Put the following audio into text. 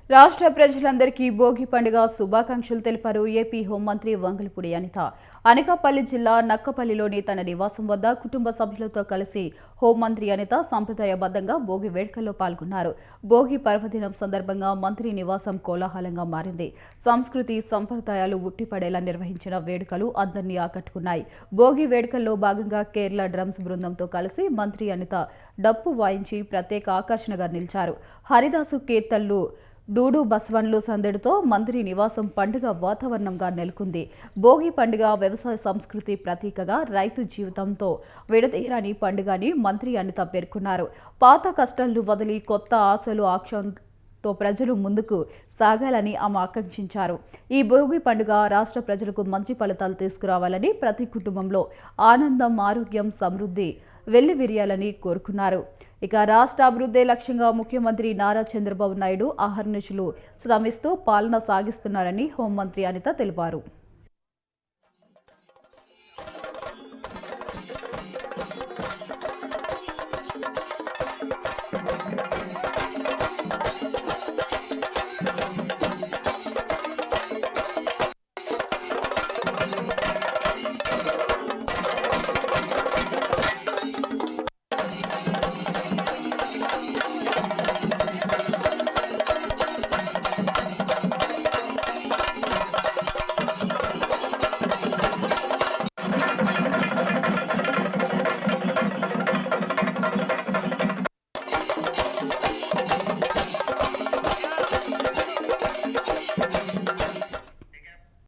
రాష్ట్ర ప్రజలందరికీ భోగి పండుగ శుభాకాంక్షలు తెలిపారు ఏపీ హోంమంత్రి వంగలపూడి అనిత. అనకాపల్లి జిల్లా నక్కపల్లిలోని తన నివాసం వద్ద కుటుంబ సభ్యులతో కలిసి హోంమంత్రి అనిత సంప్రదాయబద్ధంగా భోగి వేడుకల్లో పాల్గొన్నారు. భోగి పర్వదినం సందర్భంగా మంత్రి నివాసం కోలాహలంగా మారింది. సంస్కృతి సంప్రదాయాలు ఉట్టిపడేలా నిర్వహించిన వేడుకలు అందరినీ ఆకట్టుకున్నాయి. భోగి వేడుకల్లో భాగంగా కేరళ డ్రమ్స్ బృందంతో కలిసి మంత్రి అనిత డప్పు వాయించి ప్రత్యేక ఆకర్షణగా నిలిచారు. హరిదాసు కీర్తనలు డూడు బస్వన్లు సందడితో మంత్రి నివాసం పండుగ వాతావరణంగా నెలకొంది. భోగి పండుగ వ్యవసాయ సంస్కృతి ప్రతీకగా, రైతు జీవితంతో విడదీయరాని పండుగ అని మంత్రి అనిత పేర్కొన్నారు. పాత కష్టాలను వదిలి కొత్త ఆశలు ఆకాంక్షలతో ప్రజలు ముందుకు సాగాలని ఆమె ఆకాంక్షించారు. ఈ భోగి పండుగ రాష్ట్ర ప్రజలకు మంచి ఫలితాలు తీసుకురావాలని, ప్రతి కుటుంబంలో ఆనందం, ఆరోగ్యం, సమృద్ధి వెల్లివిరియాలని కోరుకున్నారు. ఇక రాష్ట్ర అభివృద్ధి లక్ష్యంగా ముఖ్యమంత్రి నారా చంద్రబాబు నాయుడు అహర్నిశలు శ్రమిస్తూ పాలన సాగిస్తున్నారని హోంమంత్రి అనిత తెలిపారు.